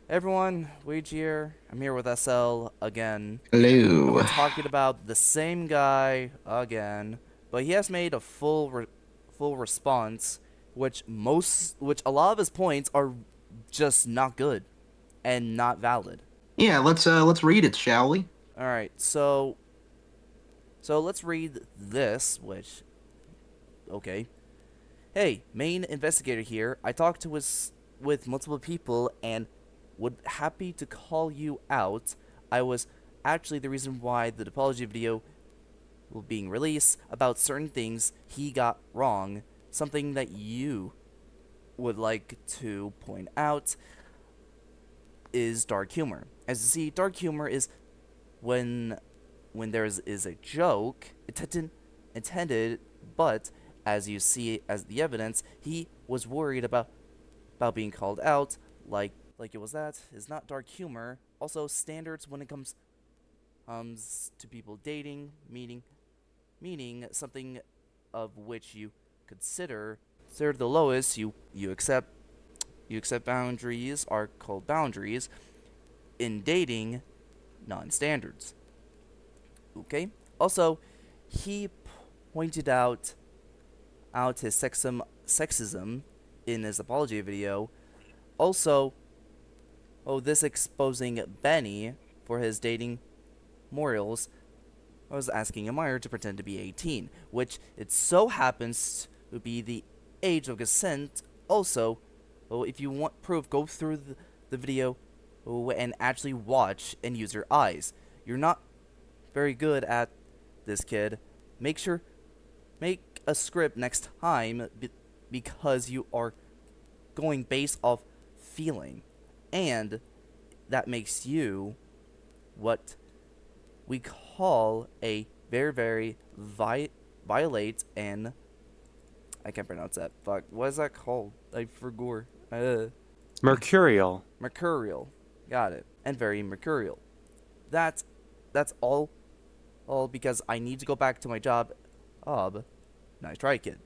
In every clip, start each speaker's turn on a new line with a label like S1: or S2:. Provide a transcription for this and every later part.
S1: Everyone, Wage here. I'm here with SL again, and we're
S2: Hello.
S1: talking about the same guy again, but he has made a full response, which a lot of his points are just not good and not valid.
S2: Yeah, let's read it, shall we?
S1: All right, so let's read this. Which okay, hey, main investigator here. I talked to his with multiple people and would happy to call you out. I was actually the reason why the apology video will being released about certain things he got wrong. Something that you would like to point out is dark humor. As you see, dark humor is when there is a joke intended, but as you see as the evidence, he was worried about being called out, like it was that is not dark humor. Also, standards when it comes to people dating, meaning something of which you consider the lowest. You accept boundaries are called boundaries in dating, non-standards. Okay. Also, he pointed out his sexism in his apology video. Also, this exposing Benny for his dating morals. I was asking Amir to pretend to be 18, which it so happens to be the age of consent. Also, if you want proof, go through the video and actually watch and use your eyes. You're not very good at this, kid. Make a script next time because you are going based off feeling, and that makes you what we call a very violate and I can't pronounce that. Fuck, what is that called? I forgot.
S3: Mercurial.
S1: Mercurial. Got it. And very mercurial. That's that's all because I need to go back to my job. Nice try, kid.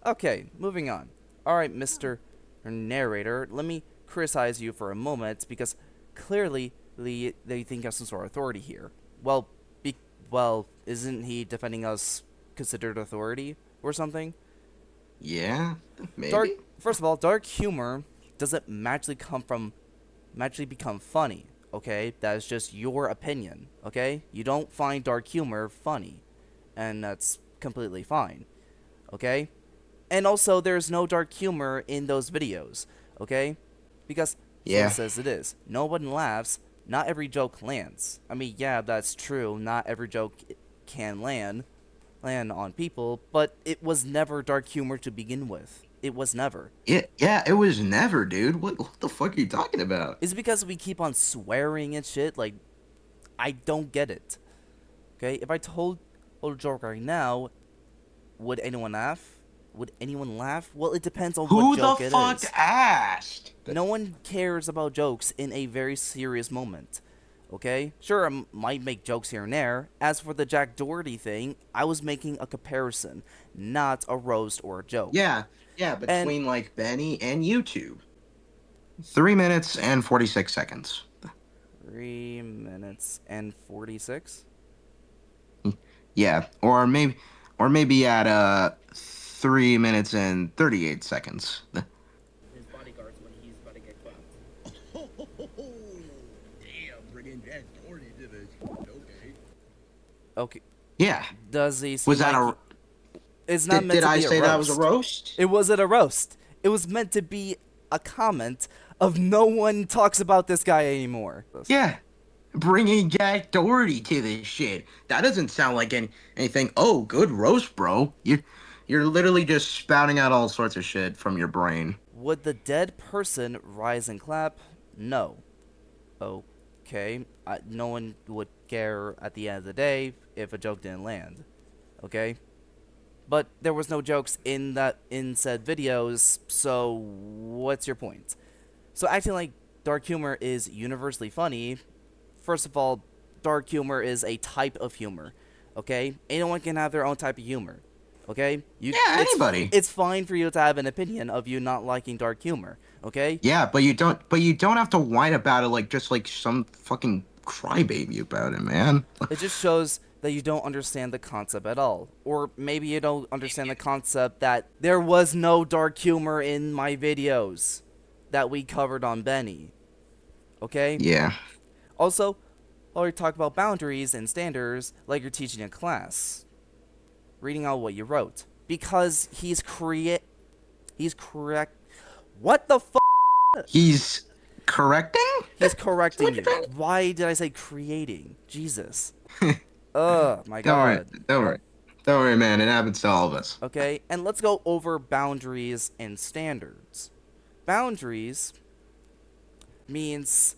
S1: Okay, moving on. All right, Mr. Narrator, let me criticize you for a moment because clearly they think of some sort of authority here. Well, isn't he defending us considered authority or something?
S2: Yeah,
S1: Dark.
S2: maybe.
S1: First of all, dark humor doesn't magically become funny. Okay, that is just your opinion. Okay, you don't find dark humor funny, and that's completely fine. Okay, and also there's no dark humor in those videos. Okay, because so it
S2: Yeah.
S1: says it is. No one laughs. Not every joke lands. I mean, yeah, that's true. Not every joke can land on people, but it was never dark humor to begin with. It was never.
S2: Yeah, it was never, dude. What the fuck are you talking about?
S1: Is it because we keep on swearing and shit? Like, I don't get it. Okay, if I told a joke right now, would anyone laugh? Would anyone laugh? Well, it depends on what
S2: Who the
S1: joke it
S2: fuck
S1: is.
S2: asked?
S1: No one cares about jokes in a very serious moment. Okay? Sure, I might make jokes here and there. As for the Jack Doherty thing, I was making a comparison, not a roast or a joke.
S2: Yeah, yeah,
S1: And
S2: between like Benny and YouTube. 3 minutes and 46 seconds.
S1: 3 minutes and 46?
S2: Yeah, or maybe at 3 minutes and 38 seconds.
S4: His bodyguards when he's about to get clapped. Damn, bringing Jack Doherty to this. Okay.
S1: Okay.
S2: Yeah.
S1: Does he seem
S2: Was that
S1: like
S2: a
S1: it's not meant
S2: did
S1: to
S2: I
S1: be a
S2: say that was a
S1: roast?
S2: roast?
S1: It wasn't a roast. It was meant to be a comment of no one talks about this guy anymore.
S2: Yeah. Bringing Jack Doherty to this shit. That doesn't sound like anything. Oh, good roast, bro. You're literally just spouting out all sorts of shit from your brain.
S1: Would the dead person rise and clap? No. Okay. No one would care at the end of the day if a joke didn't land. Okay? But there was no jokes in said videos, so what's your point? So acting like dark humor is universally funny, first of all, dark humor is a type of humor. Okay? Anyone can have their own type of humor. Okay?
S2: Yeah, anybody.
S1: It's fine for you to have an opinion of you not liking dark humor, Okay?
S2: Yeah, but you don't. But you don't have to whine about it like just like some fucking crybaby about it, man.
S1: It just shows that you don't understand the concept at all. Or maybe you don't understand the concept that there was no dark humor in my videos that we covered on Benny. Okay?
S2: Yeah.
S1: Also, while we talk about boundaries and standards like you're teaching in class, reading out what you wrote. Because he's correct. What the fuck?
S2: He's correcting.
S1: He's correcting
S2: What you
S1: you.
S2: think?
S1: Why did I say creating? Jesus. Ugh, my
S2: Don't worry.
S1: god.
S2: Don't worry. Don't worry, man. It happens to all of us.
S1: Okay, and let's go over boundaries and standards. Boundaries means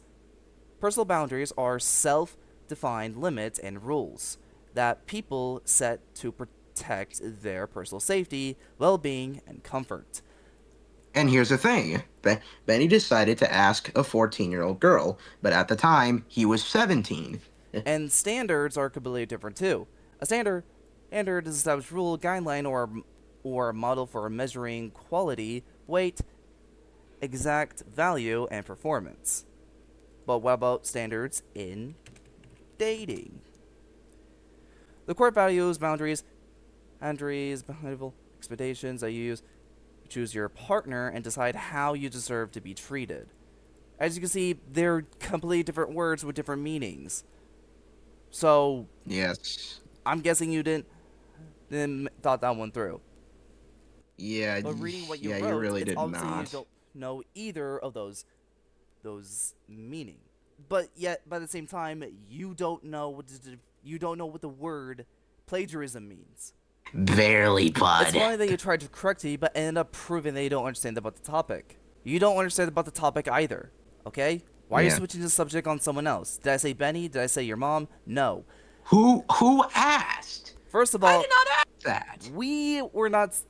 S1: personal boundaries are self-defined limits and rules that people set to protect their personal safety, well-being, and comfort.
S2: And here's the thing. Benny decided to ask a 14-year-old girl, but at the time he was 17.
S1: And standards are completely different too. A standard is an established rule, guideline, or a model for measuring quality, weight, exact value, and performance. But what about standards in dating? The core values, boundaries, expectations that you use to choose your partner and decide how you deserve to be treated. As you can see, they're completely different words with different meanings. So
S2: Yes.
S1: I'm guessing you didn't thought that one through.
S2: Yeah.
S1: But reading what you
S2: Yeah. You
S1: wrote,
S2: really
S1: it's
S2: did
S1: obviously you
S2: not.
S1: don't know either of those meaning. But yet, by the same time, you don't know what the word plagiarism means.
S2: Barely,
S1: It's
S2: bud.
S1: funny that you tried to correct me, but ended up proving that you don't understand about the topic. You don't understand about the topic either. Okay? Why are you
S2: Yeah.
S1: switching the subject on someone else? Did I say Benny? Did I say your mom? No.
S2: Who asked?
S1: First of
S2: I
S1: all,
S2: did not ask that.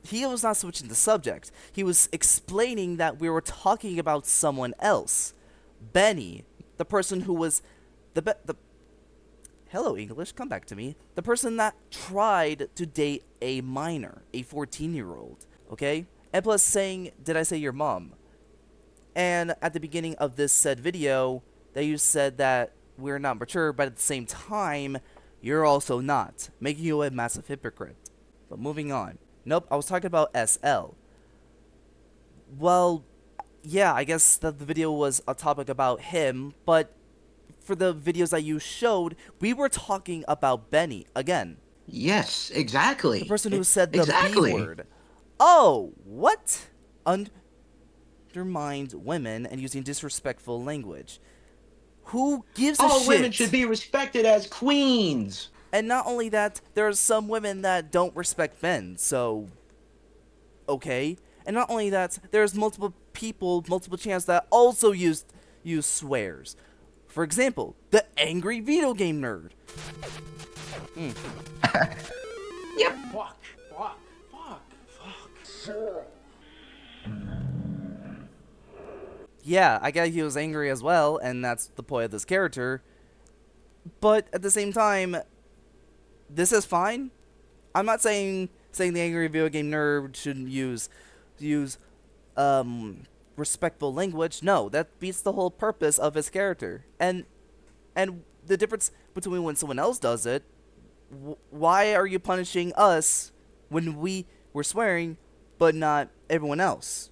S1: he was not switching the subject. He was explaining that we were talking about someone else. Benny, the person who was the hello English, come back to me. The person that tried to date a minor, a 14-year-old, okay? And plus saying, did I say your mom? And at the beginning of this said video, that you said that we're not mature, but at the same time, you're also not, making you a massive hypocrite. But moving on. Nope, I was talking about SL. Well, yeah, I guess that the video was a topic about him, but for the videos that you showed, we were talking about Benny again.
S2: Yes,
S1: The
S2: exactly.
S1: person who said the B
S2: Exactly.
S1: word. Oh, what? Undermined women and using disrespectful language. Who gives a
S2: All
S1: shit?
S2: women should be respected as queens.
S1: And not only that, there are some women that don't respect men, so okay. And not only that, there's multiple people, multiple channels that also use swears. For example, the angry video game nerd.
S2: Yep.
S1: Yeah, I get he was angry as well, and that's the point of this character. But at the same time, this is fine. I'm not saying the angry video game nerd shouldn't use respectful language. No, that beats the whole purpose of his character. And the difference between when someone else does it, why are you punishing us when we were swearing, but not everyone else?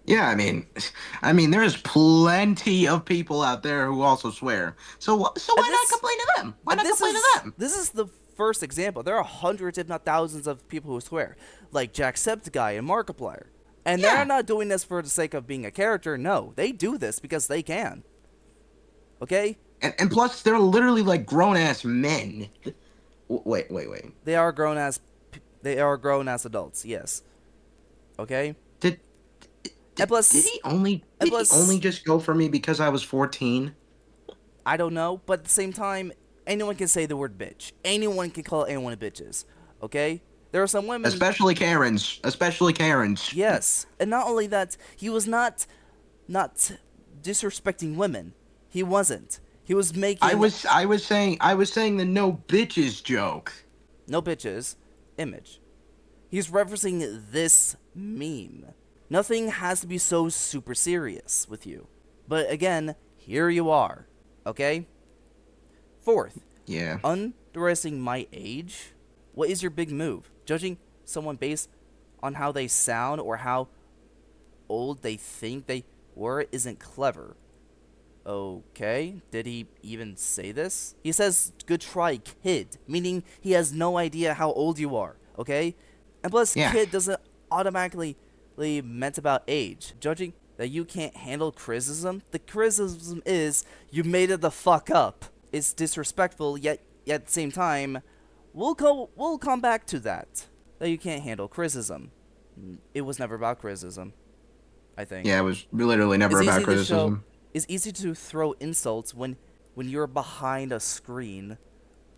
S2: Yeah, I mean, there's plenty of people out there who also swear. So why not complain to them? Why not complain to them?
S1: This is the first example. There are hundreds, if not thousands, of people who swear, like Jacksepticeye and Markiplier. And
S2: Yeah.
S1: they're not doing this for the sake of being a character. No, they do this because they can. Okay?
S2: And plus, they're literally like grown ass men. Wait.
S1: They are grown as adults. Yes. Okay?
S2: Did
S1: And plus,
S2: did he only
S1: and plus-
S2: just go for me because I was 14?
S1: I don't know, but at the same time, anyone can say the word bitch. Anyone can call anyone a bitches. Okay? There are some women.
S2: Especially Karens. Especially Karens.
S1: Yes, and not only that, he was not disrespecting women. He wasn't. He was making
S2: I was saying the no bitches joke.
S1: no bitches image. He's referencing this meme. Nothing has to be so super serious with you. But again, here you are, okay? Fourth,
S2: Yeah.
S1: underestimating my age? What is your big move? Judging someone based on how they sound or how old they think they were isn't clever. Okay, did he even say this? He says, good try, kid, meaning he has no idea how old you are, okay? And plus,
S2: Yeah.
S1: kid doesn't automatically meant about age. Judging that you can't handle criticism, the criticism is you made it the fuck up. It's disrespectful, yet at the same time, we'll come back to that. That you can't handle criticism. It was never about criticism, I think.
S2: Yeah, it was literally never
S1: It's
S2: about
S1: easy to show.
S2: criticism.
S1: It's easy to throw insults when you're behind a screen,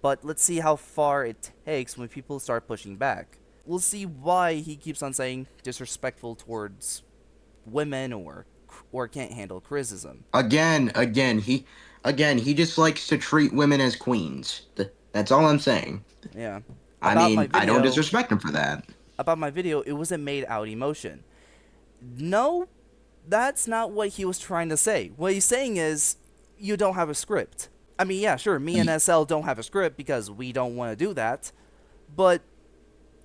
S1: but let's see how far it takes when people start pushing back. We'll see why he keeps on saying disrespectful towards women or can't handle criticism.
S2: He just likes to treat women as queens. That's all I'm saying.
S1: Yeah.
S2: I
S1: About my
S2: mean, I don't
S1: video,
S2: disrespect him for that.
S1: it wasn't made out emotion. No, that's not what he was trying to say. What he's saying is, you don't have a script. I mean, yeah, sure, me and SL don't have a script because we don't want to do that, but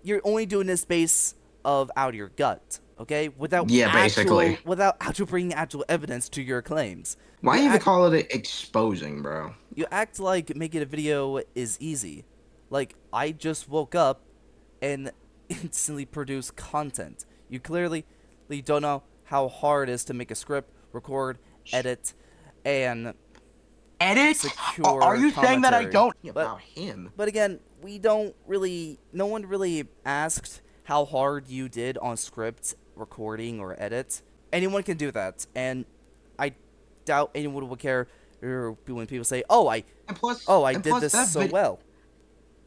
S1: you're only doing this based of out of your gut, okay?
S2: Yeah, basically.
S1: Without actual bringing actual evidence to your claims.
S2: Why even call it exposing, bro?
S1: You act like making a video is easy. Like, I just woke up and instantly produced content. You clearly don't know how hard it is to make a script, record, edit, and
S2: Edit?
S1: secure
S2: Are you saying that I
S1: commentary.
S2: don't
S1: But,
S2: about him?
S1: but again, no one really asked how hard you did on script, recording, or edit. Anyone can do that, and I doubt anyone would care when people say, I did this so well.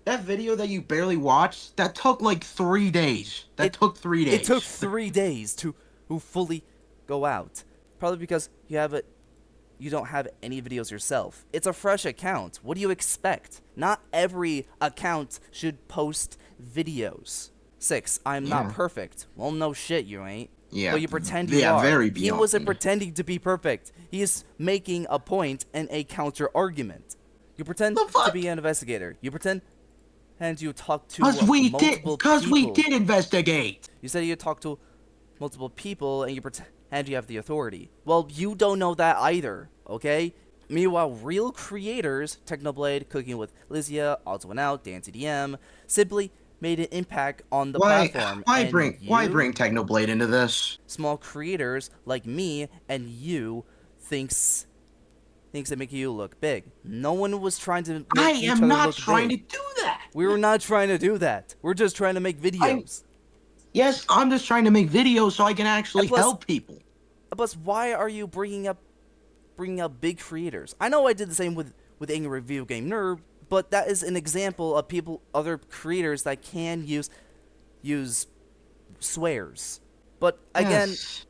S2: That video that you barely watched, that took like 3 days. That took 3 days.
S1: It took 3 days to fully go out. Probably because you don't have any videos yourself. It's a fresh account. What do you expect? Not every account should post videos. 6, I'm not perfect. Well, no shit, you ain't.
S2: Yeah.
S1: But you pretend you are.
S2: Very
S1: He wasn't
S2: beyond.
S1: pretending to be perfect. He is making a point and a counter argument. You pretend
S2: The fuck?
S1: to be an investigator. You pretend and you talk to
S2: Because we
S1: people.
S2: did investigate.
S1: You said you talk to multiple people and you pretend you have the authority. Well, you don't know that either, okay? Meanwhile, real creators, Technoblade, Cooking with Lysia, Also and Out, DanceDM, simply made an impact on the platform.
S2: Why
S1: and
S2: bring
S1: you,
S2: Technoblade into this?
S1: small creators like me and you thinks that make you look big. No one was trying to make
S2: I
S1: each
S2: am
S1: other
S2: not
S1: look
S2: trying
S1: big.
S2: to do that.
S1: We were not trying to do that. We're just trying to make videos.
S2: Yes, I'm just trying to make videos so I can actually
S1: And plus-
S2: help people.
S1: Plus, why are you bringing up big creators? I know I did the same with Angry Video Game Nerd, but that is an example of other creators that can use swears. But again,
S2: Yes.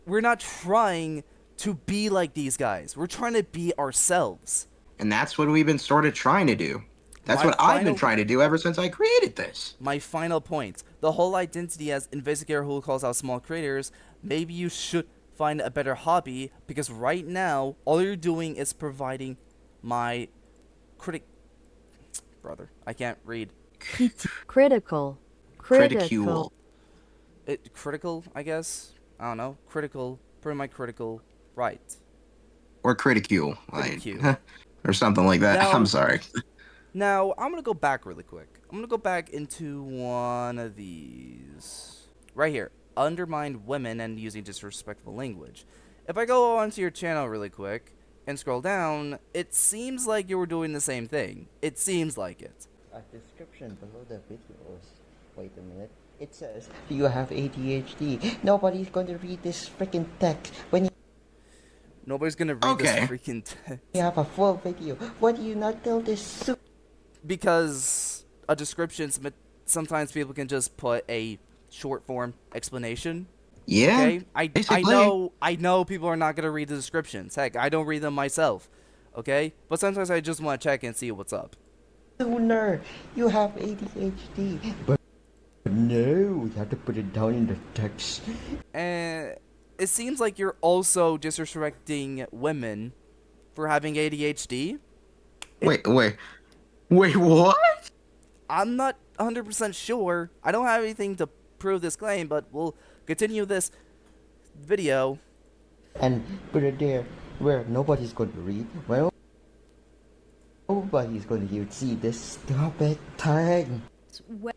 S1: we're not trying to be like these guys. We're trying to be ourselves.
S2: And that's what we've been sort of trying to do. That's what I've been trying to do ever since I created this.
S1: My final point, the whole identity as investigator who calls out small creators, maybe you should find a better hobby, because right now, all you're doing is providing my brother, I can't read.
S5: Critical.
S2: Criticule.
S1: Critical, I guess? I don't know. Pretty much critical, right.
S2: Or criticule.
S1: Criticule.
S2: Or something like that.
S1: Now-
S2: I'm sorry.
S1: Now, I'm going to go back really quick. I'm going to go back into one of these. Right here. Undermine women and using disrespectful language. If I go onto your channel really quick and scroll down, it seems like you were doing the same thing. It seems like it.
S6: A description below the videos. Wait a minute. It says, do you have ADHD? Nobody's going to read this freaking text when you
S1: Nobody's going to read this freaking text.
S6: have a full video. Why do you not tell this
S1: Because a description, sometimes people can just put a short form explanation.
S2: Yeah.
S1: Okay? I
S2: basically.
S1: know people are not going to read the descriptions. Heck, I don't read them myself. Okay? But sometimes I just want to check and see what's up.
S6: sooner? You have ADHD. But No, you have to put it down in the text.
S1: And it seems like you're also disrespecting women for having ADHD.
S2: Wait, what?
S1: I'm not 100% sure. I don't have anything to prove this claim, but we'll continue this video.
S6: And put it there where nobody's going to read. Well, nobody's going to see this stupid thing.
S7: Whether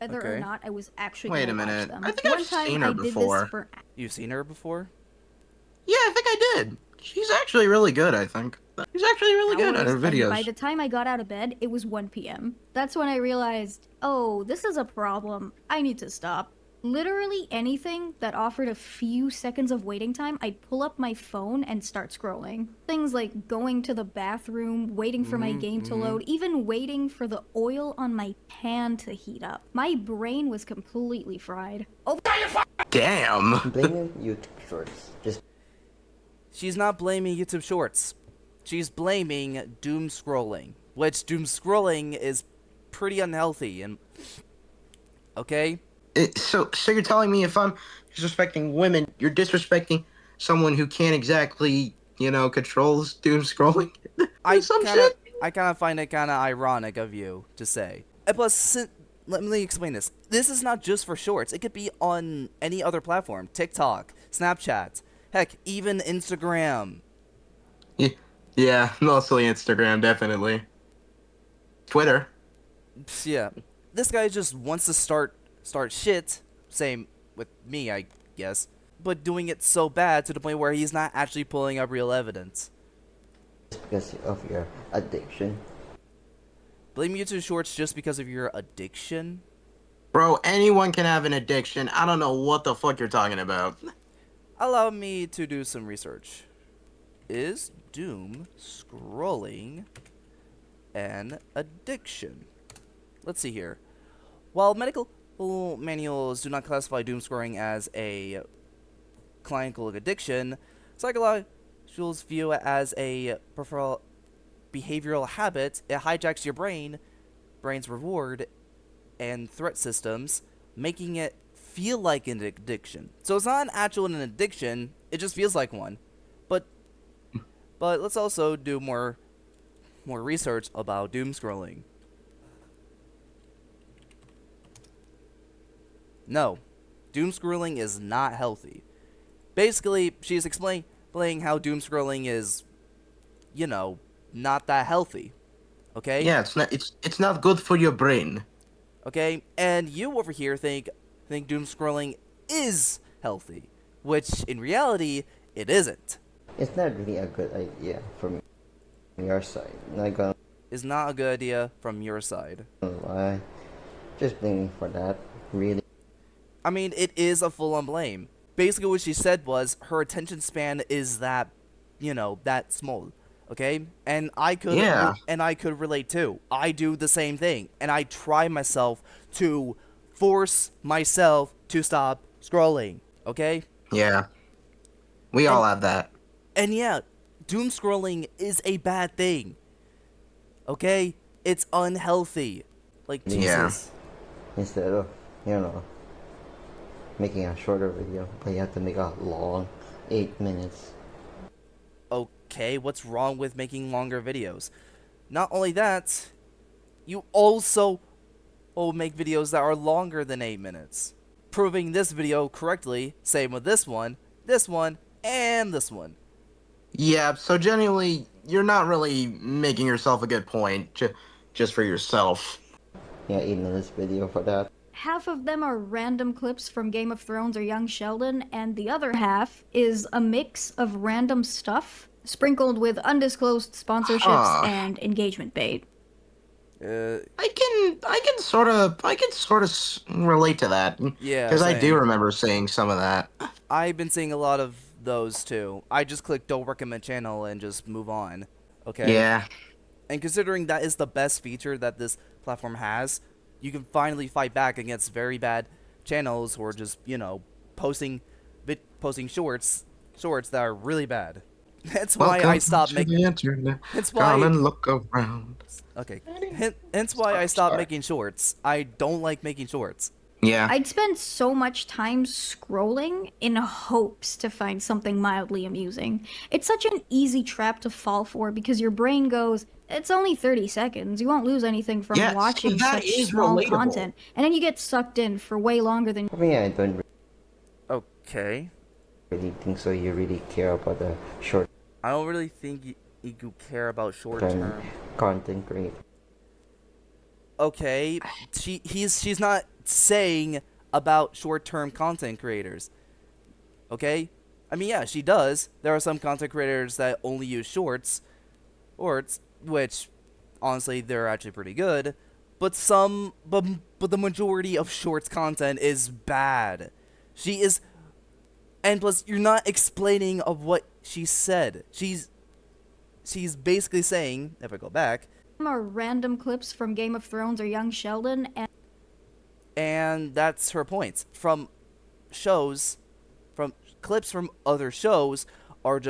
S1: Okay.
S7: or not I was actually
S2: Wait
S7: gonna
S2: a
S7: watch
S2: minute.
S7: them.
S2: I think
S7: One
S2: I've
S7: time
S2: seen her
S7: I did
S2: before.
S7: this for
S1: You've seen her before?
S2: Yeah, I think I did. She's actually really good, I think. She's actually really good at
S7: hours,
S2: her
S7: and by
S2: videos.
S7: the time I got out of bed, it was 1 p.m. That's when I realized, oh, this is a problem. I need to stop. Literally anything that offered a few seconds of waiting time, I'd pull up my phone and start scrolling. Things like going to the bathroom, waiting for my game to load, even waiting for the oil on my pan to heat up. My brain was completely fried. Oh,
S2: Damn.
S6: Blaming YouTube shorts. Just
S1: She's not blaming YouTube Shorts. She's blaming doom scrolling, which doom scrolling is pretty unhealthy and okay?
S2: So you're telling me if I'm disrespecting women, you're disrespecting someone who can't exactly, controls doom scrolling?
S1: I
S2: Some
S1: kind of
S2: shit?
S1: I kind of find it kind of ironic of you to say. And plus let me explain this. This is not just for shorts. It could be on any other platform. TikTok, Snapchat, heck, even Instagram.
S2: Yeah, mostly Instagram, definitely. Twitter.
S1: Yeah. This guy just wants to start shit. Same with me, I guess. But doing it so bad to the point where he's not actually pulling up real evidence.
S6: because of your addiction.
S1: Blame YouTube Shorts just because of your addiction?
S2: Bro, anyone can have an addiction. I don't know what the fuck you're talking about.
S1: Allow me to do some research. Is doom scrolling an addiction? Let's see here. While medical manuals do not classify doom scrolling as a clinical addiction, psychologists view it as a behavioral habit. It hijacks your brain's reward and threat systems, making it feel like an addiction. So it's not an addiction, it just feels like one. But let's also do more research about doom scrolling. No, doom scrolling is not healthy. Basically, she's explaining how doom scrolling is, not that healthy. Okay?
S2: Yeah, it's not good for your brain.
S1: Okay? And you over here think doom scrolling is healthy, which in reality it isn't.
S6: It's not really a good idea from your side. Not gonna
S1: Is not a good idea from your side.
S6: lie. Just blaming for that. Really.
S1: I mean, it is a full-on blame. Basically, what she said was her attention span is that, that small. Okay, and I could relate too. I do the same thing, and I try myself to force myself to stop scrolling. Okay,
S2: Yeah. We all have that.
S1: and yeah, doom scrolling is a bad thing. Okay, it's unhealthy. Like
S2: Yeah.
S1: Jesus.
S6: Instead of, making a shorter video, but you have to make a long 8 minutes.
S1: Okay, what's wrong with making longer videos? Not only that, you also make videos that are longer than 8 minutes. Proving this video correctly, same with this one, and this one.
S2: Yeah, so genuinely, you're not really making yourself a good point just for yourself.
S6: Yeah, 8 minutes video for that.
S7: half of them are random clips from Game of Thrones or Young Sheldon, and the other half is a mix of random stuff sprinkled with undisclosed sponsorships
S2: Huh.
S7: and engagement bait.
S2: I can sort of relate to that.
S1: Yeah,
S2: Because I do
S1: same.
S2: remember seeing some of that.
S1: I've been seeing a lot of those too. I just click don't recommend channel and just move on. Okay?
S2: Yeah.
S1: And considering that is the best feature that this platform has, you can finally fight back against very bad channels who are just, posting shorts that are really bad. That's why I stopped making.
S2: the internet.
S1: That's
S2: Come
S1: why.
S2: and look around.
S1: Okay. Hence why I stopped making shorts. I don't like making shorts.
S2: Yeah.
S7: I'd spend so much time scrolling in hopes to find something mildly amusing. It's such an easy trap to fall for because your brain goes, it's only 30 seconds. You won't lose anything from
S2: Yeah, see,
S7: watching
S2: that
S7: such
S2: is
S7: small
S2: relatable.
S7: content. And then you get sucked in for way longer than
S6: For me, I don't
S1: Okay.
S6: really think so. You really care about the short
S1: I don't really think you care about short
S6: term
S1: term.
S6: content creation.
S1: Okay, she's not saying about short term content creators. Okay? I mean, yeah, she does. There are some content creators that only use shorts, which honestly they're actually pretty good, but but the majority of shorts content is bad. She is, and plus you're not explaining of what she said. She's basically saying, if I go back,
S7: are random clips from Game of Thrones or Young Sheldon,
S1: and that's her points from shows, from clips from other shows are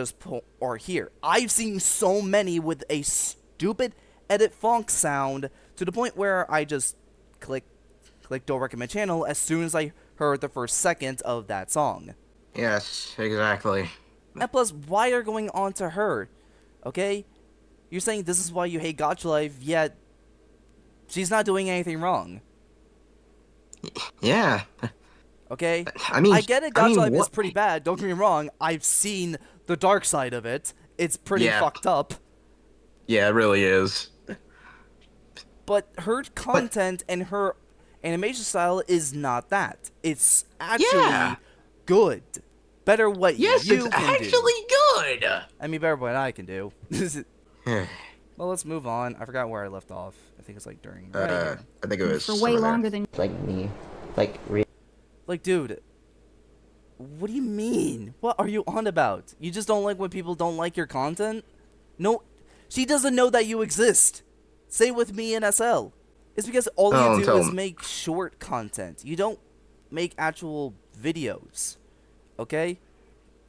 S1: are here. I've seen so many with a stupid edit funk sound to the point where I just click don't recommend channel as soon as I heard the first second of that song.
S2: Yes, exactly.
S1: And plus, why are going on to her? Okay, you're saying this is why you hate Gotcha Life, yet she's not doing anything wrong.
S2: Yeah.
S1: Okay,
S2: I mean,
S1: I get it. Gotcha Life is
S2: what?
S1: pretty bad. Don't get me wrong. I've seen the dark side of it. It's pretty
S2: Yeah.
S1: fucked up.
S2: Yeah, it really is.
S1: But her content and her animation style is not that. It's actually
S2: Yeah.
S1: good. Better what
S2: Yes,
S1: you
S2: it's
S1: can
S2: actually
S1: do.
S2: good.
S1: I mean, better what I can do. Well, let's move on. I forgot where I left off. I think it's like during right here.
S2: I think it was
S7: for way
S2: over there.
S7: longer than
S6: Like me, like
S1: Like, dude, what do you mean? What are you on about? You just don't like when people don't like your content? No, she doesn't know that you exist. Same with me and SL. It's because all
S2: Oh,
S1: you do
S2: tell
S1: is
S2: him.
S1: make short content. You don't make actual videos. Okay?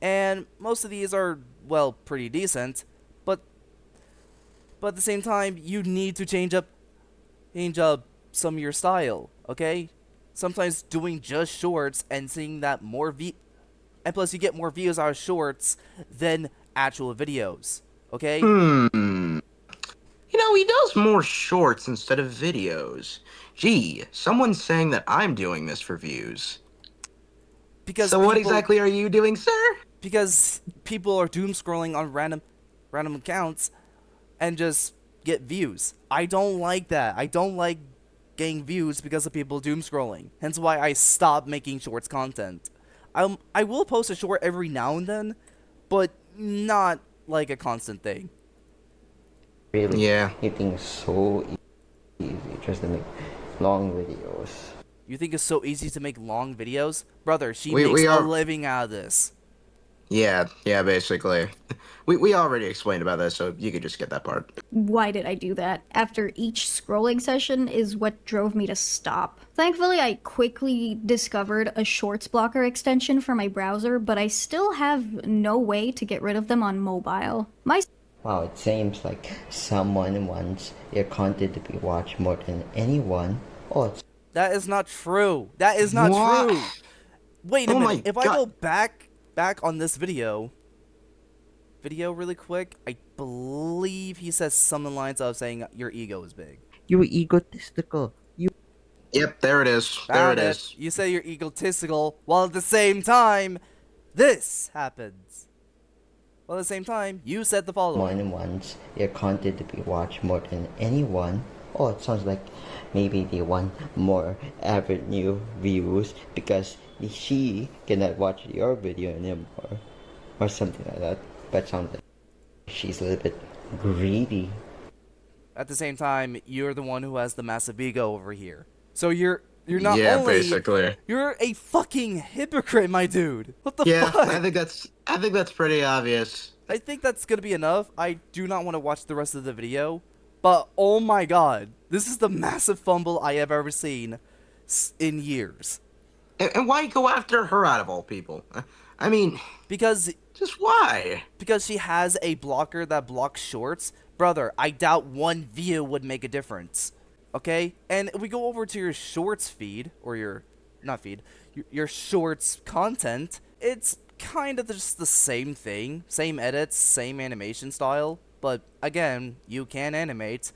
S1: And most of these are, well, pretty decent, but at the same time, you need to change up some of your style, okay? Sometimes doing just shorts and seeing that and plus you get more views out of shorts than actual videos, okay?
S2: You know, he does more shorts instead of videos. Gee, someone's saying that I'm doing this for views.
S1: Because
S2: So what exactly are you doing, sir?
S1: because people are doom scrolling on random accounts and just get views. I don't like that. I don't like getting views because of people doom scrolling. Hence why I stopped making shorts content. I will post a short every now and then, but not like a constant thing.
S6: really
S2: Yeah.
S6: hitting so easy just to make long videos.
S1: You think it's so easy to make long videos? Brother, she
S2: We
S1: makes a
S2: are-
S1: living out of this.
S2: Yeah, basically. We already explained about this, so you could just get that part.
S7: why did I do that? After each scrolling session is what drove me to stop. Thankfully, I quickly discovered a shorts blocker extension for my browser, but I still have no way to get rid of them on mobile. My
S6: Wow, it seems like someone wants their content to be watched more than anyone. Oh, it's
S1: That is not true. That is not
S2: What?
S1: true. Wait a
S2: Oh
S1: minute.
S2: my
S1: If I
S2: God.
S1: go back on this video really quick, I believe he says something lines of saying your ego is big.
S6: you're egotistical.
S2: Yep, there it is.
S1: Found
S2: there it
S1: it.
S2: is.
S1: You say you're egotistical, while at the same time, this happens. While at the same time, you said the following.
S6: Someone wants their content to be watched more than anyone. Oh, it sounds like maybe they want more avenue views because she cannot watch your video anymore. Or something like that. But sounds like she's a little bit greedy.
S1: At the same time, you're the one who has the massive ego over here. So you're not
S2: Yeah,
S1: only
S2: basically.
S1: you're a fucking hypocrite, my dude. What the
S2: Yeah,
S1: fuck?
S2: I think that's pretty obvious.
S1: I think that's gonna be enough. I do not want to watch the rest of the video, but oh my god, this is the massive fumble I have ever seen in years.
S2: And why go after her out of all people? I mean,
S1: Because
S2: just why?
S1: she has a blocker that blocks shorts, brother. I doubt one view would make a difference. Okay, and if we go over to your shorts feed or your not feed, your shorts content, it's kind of just the same thing, same edits, same animation style, but again, you can animate.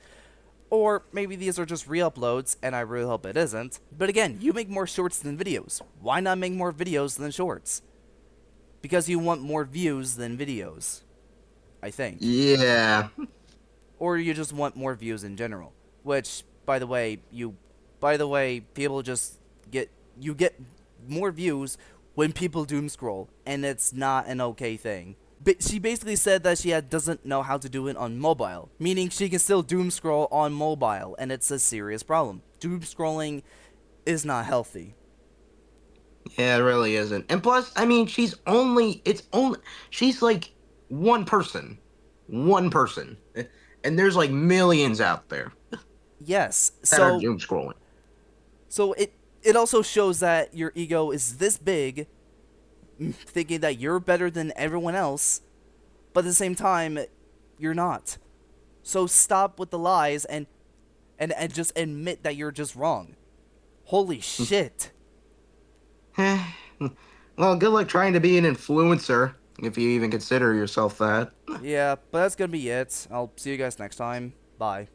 S1: Or maybe these are just re-uploads, and I really hope it isn't. But again, you make more shorts than videos. Why not make more videos than shorts? Because you want more views than videos, I think.
S2: Yeah.
S1: Or you just want more views in general. Which, by the way, people just you get more views when people doom scroll, and it's not an okay thing. But she basically said that she doesn't know how to do it on mobile, meaning she can still doom scroll on mobile, and it's a serious problem. Doom scrolling is not healthy.
S2: Yeah, it really isn't. And plus, I mean, she's like one person. One person. And there's like millions out there
S1: Yes,
S2: that are
S1: so
S2: doom scrolling.
S1: so it also shows that your ego is this big, thinking that you're better than everyone else, but at the same time, you're not. So stop with the lies and just admit that you're just wrong. Holy shit.
S2: Well, good luck trying to be an influencer, if you even consider yourself that.
S1: Yeah, but that's gonna be it. I'll see you guys next time. Bye.